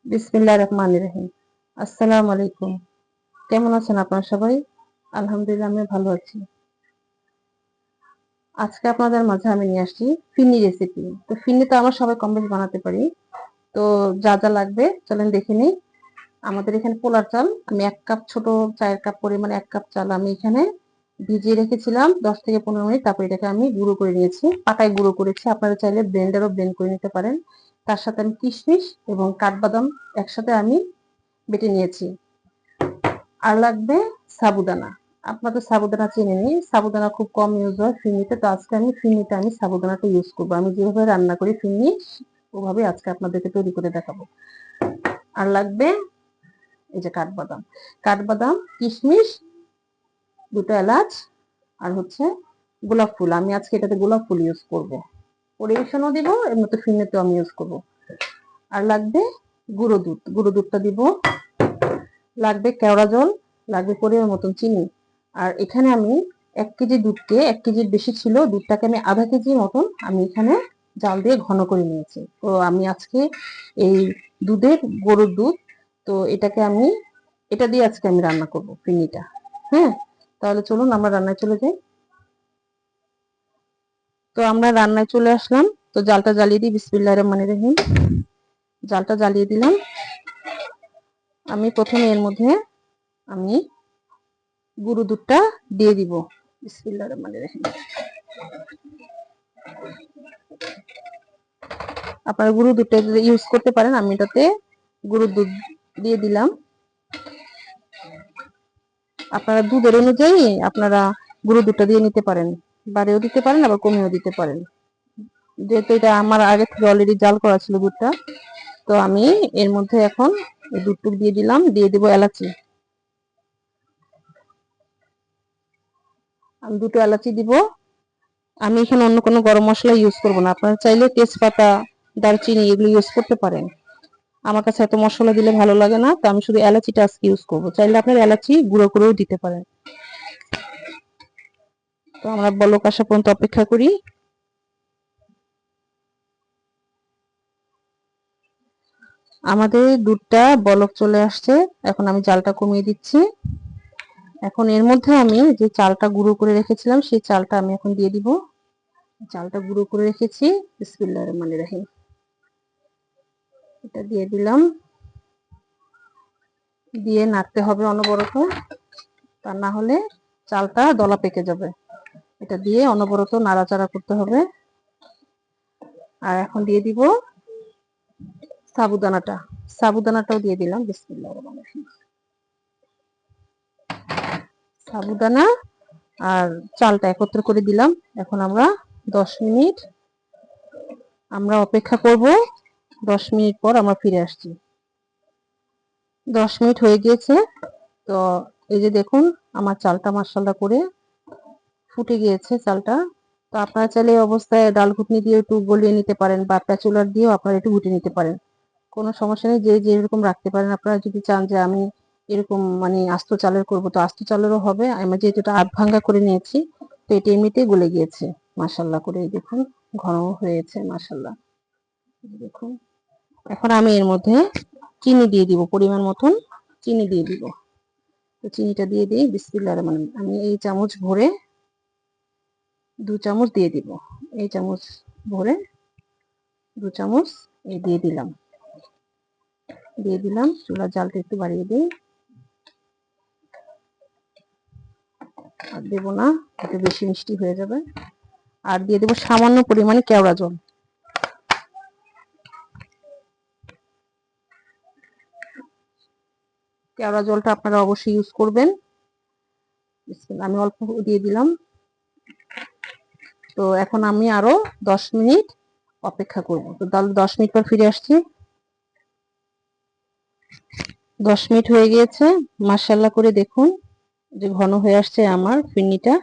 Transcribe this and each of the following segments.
বিসমিল্লাহির রহমানির রহিম। আসসালামু আলাইকুম। কেমন আছেন আপনারা সবাই? আলহামদুলিল্লাহ আমি ভালো আছি। আজকে আপনাদের মাঝে আমি নিয়ে আসছি ফিন্নি রেসিপি। তো ফিন্নি তো আমরা সবাই কম বেশি বানাতে পারি। তো যা যা লাগবে চলেন দেখে নিই। আমাদের এখানে পোলার চাল আমি ১ কাপ, ছোট চায়ের কাপ পরিমাণে ১ কাপ চাল আমি এখানে ভিজিয়ে রেখেছিলাম ১০ থেকে ১৫ মিনিট। তারপর এটাকে আমি গুঁড়ো করে নিয়েছি। পাটায় গুঁড়ো করেছি। আপনারা চাইলে ব্লেন্ডারও ব্লেন্ড করে নিতে পারেন। তার সাথে আমি কিশমিশ এবং কাঠবাদাম একসাথে আমি বেটে নিয়েছি। আর লাগবে সাবুদানা। আপনারা তো সাবুদানা চেনেনই। সাবুদানা খুব কম ইউজ হয় ফিরনিতে। তো আজকে আমি ফিরনিতে সাবুদানাটা ইউজ করব। আমি যেভাবে রান্না করি ফিরনি ওভাবে আজকে আপনাদেরকে তৈরি করে দেখাবো। আর লাগবে এই যে কাঠবাদাম, কিশমিশ, ২ টা এলাচ আর হচ্ছে গোলাপ ফুল। আমি আজকে এটাতে গোলাপ ফুল ইউজ করব। পরিবেশনও দিব, এর মতো ফিরনিতেও আমি ইউজ করব। আর লাগবে গুঁড়ো দুধ, গুঁড়ো দুধটা দিব। লাগবে কেওড়া জল, লাগবে পরিমাণ মতন চিনি। আর এখানে আমি ১ কেজি দুধকে, ১ কেজির বেশি ছিল, দুধটাকে আমি আধা কেজি মতন আমি এখানে জাল দিয়ে ঘন করে নিয়েছি। তো আমি আজকে এই দুধের, গরুর দুধ, তো এটাকে আমি এটা দিয়ে আজকে আমি রান্না করব ফিরনিটা। হ্যাঁ, তাহলে চলুন আমরা রান্নায় চলে যাই। তো আমরা রান্নায় চলে আসলাম। তো জালটা জ্বালিয়ে দিই। বিসমিল্লাহির রহমানির রহিম। জালটা জ্বালিয়ে দিলাম। আমি প্রথমে এর মধ্যে আমি গুঁড়ো দুধটা দিয়ে দিব। বিসমিল্লাহির রহমানির রহিম। আপনারা গুঁড়ো দুধটা ইউজ করতে পারেন। আমি এটাতে গুঁড়ো দুধ দিয়ে দিলাম। আপনারা দুধের অনুযায়ী আপনারা গুঁড়ো দুধটা দিয়ে নিতে পারেন, বাড়িয়েও দিতে পারেন আবার কমিয়েও দিতে পারেন। যেহেতু এটা আমার আগে থেকে অলরেডি জাল করা ছিল দুধটা, তো আমি এর মধ্যে এখন এই দুধটুক দিয়ে দিলাম। দিয়ে দিব এলাচি। আমি ২টো এলাচি দিব। আমি এখানে অন্য কোনো গরম মশলা ইউজ করব না। আপনারা চাইলে তেজপাতা, দারচিনি এগুলো ইউজ করতে পারেন। আমার কাছে এত মশলা দিলে ভালো লাগে না, তো আমি শুধু এলাচিটা আজকে ইউজ করব। চাইলে আপনারা এলাচি গুঁড়ো করেও দিতে পারেন। তো আমরা বলক আসা পর্যন্ত অপেক্ষা করি। আমাদের দুধটা বলক চলে আসছে। এখন আমি জালটা কমিয়ে দিচ্ছি। এখন এর মধ্যে আমি যে চালটা গুঁড়ো করে রেখেছিলাম সেই চালটা আমি এখন দিয়ে দিব। চালটা গুঁড়ো করে রেখেছি। বিসমিল্লাহির রহমানির রহিম। এটা দিয়ে দিলাম। দিয়ে নাড়তে হবে অনবরত, তা না হলে চালটা দলা পেকে যাবে। এটা দিয়ে অনবরত নাড়াচাড়া করতে হবে। আর এখন দিয়ে দিব সাবুদানাটা। সাবুদানাটাও দিয়ে দিলাম। বিসমিল্লাহির রহমানির রহিম। সাবুদানা আর চালটা একত্র করে দিলাম। এখন আমরা ১০ মিনিট আমরা অপেক্ষা করব। ১০ মিনিট পর আমরা ফিরে আসছি। ১০ মিনিট হয়ে গিয়েছে। তো এই যে দেখুন আমার চালটা মাশাআল্লাহ করে ফুটে গিয়েছে চালটা। তো আপনারা চাইলে এই অবস্থায় ডাল ঘুটনি দিয়ে একটু গলিয়ে নিতে পারেন বা প্যাচুলার দিয়েও আপনারা একটু ঘুটে নিতে পারেন। কোনো সমস্যা নেই, যে যেরকম রাখতে পারেন। আপনারা যদি চান যে আমি এরকম মানে আস্ত চালের করব, তো আস্ত চালেরও হবে। আমি যেহেতু এটা আধ ভাঙ্গা করে নিয়েছি, তো এটা এমনিতেই গলে গিয়েছে মাশাআল্লাহ করে। দেখুন ঘন হয়েছে মাশাআল্লাহ। দেখুন এখন আমি এর মধ্যে চিনি দিয়ে দিব, পরিমাণ মতন চিনি দিয়ে দিব। তো চিনিটা দিয়ে দিই। বিসমিল্লাহির রহমানির রহিম। আমি এই চামচ ভরে ২ চামচ দিয়ে দিব। এই চামচ ভরে ২ চামচ এই দিয়ে দিলাম। চুলার জালটা একটু বাড়িয়ে দিই। আর দেব না, একটু বেশি মিষ্টি হয়ে যাবে। আর দিয়ে দেব সামান্য পরিমাণে কেওড়া জল। কেওড়া জলটা আপনারা অবশ্যই ইউজ করবেন। আমি অল্প দিয়ে দিলাম। তো এখন আমি আরো ১০ মিনিট অপেক্ষা করব। তো তাহলে ১০ মিনিট পর ফিরে আসছি। ১০ মিনিট হয়ে গিয়েছে। মাশাআল্লাহ করে দেখুন যে ঘন হয়ে আসছে আমার ফিরনিটা।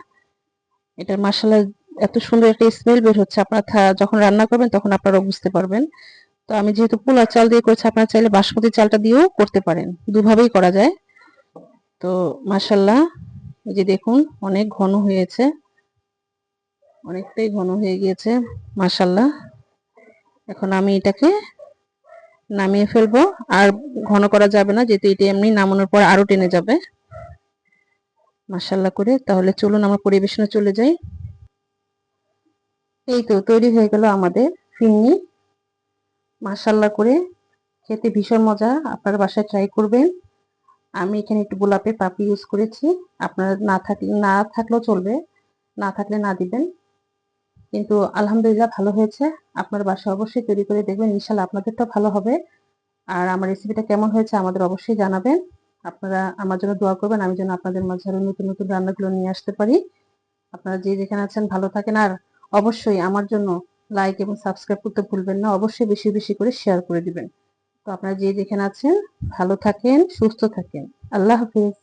এটার মাশাআল্লাহ এত সুন্দর একটা স্মেল বের হচ্ছে। আপনারা যখন রান্না করবেন তখন আপনারা বুঝতে পারবেন। তো আমি যেহেতু পোলাও চাল দিয়ে করেছি, আপনারা চাইলে বাসমতি চালটা দিয়েও করতে পারেন। দুভাবেই করা যায়। তো মাশাআল্লাহ এই যে দেখুন অনেক ঘন হয়েছে, অনেকটাই ঘন হয়ে গিয়েছে মাশাআল্লাহ। এখন আমি এটাকে নামিয়ে ফেলবো। আর ঘন করা যাবে না, যেহেতু এটি এমনি নামানোর পর আরো টেনে যাবে মাশাআল্লাহ করে। তাহলে চলুন আমরা পরিবেশনে চলে যাই। এই তো তৈরি হয়ে গেল আমাদের ফিন্নি, মাশাআল্লাহ করে। খেতে ভীষণ মজা, আপনারা বাসায় ট্রাই করবেন। আমি এখানে একটু গোলাপের পাপড়ি ইউজ করেছি, আপনারা না থাকলেও চলবে, না থাকলে না দিবেন। কিন্তু আলহামদুলিল্লাহ ভালো হয়েছে। আপনার বাসায় অবশ্যই তৈরি করে দেখবেন, ইনশাল্লাহ আপনাদেরটাও ভালো হবে। আর আমার রেসিপিটা কেমন হয়েছে আমাদের অবশ্যই জানাবেন। আপনারা আমার জন্য দোয়া করবেন, আমি যেন আপনাদের মাঝে আরো নতুন নতুন রান্নাগুলো নিয়ে আসতে পারি। আপনারা যে যেখানে আছেন ভালো থাকেন। আর অবশ্যই আমার জন্য লাইক এবং সাবস্ক্রাইব করতে ভুলবেন না, অবশ্যই বেশি বেশি করে শেয়ার করে দিবেন। তো আপনারা যে যেখানে আছেন ভালো থাকেন, সুস্থ থাকেন। আল্লাহ হাফিজ।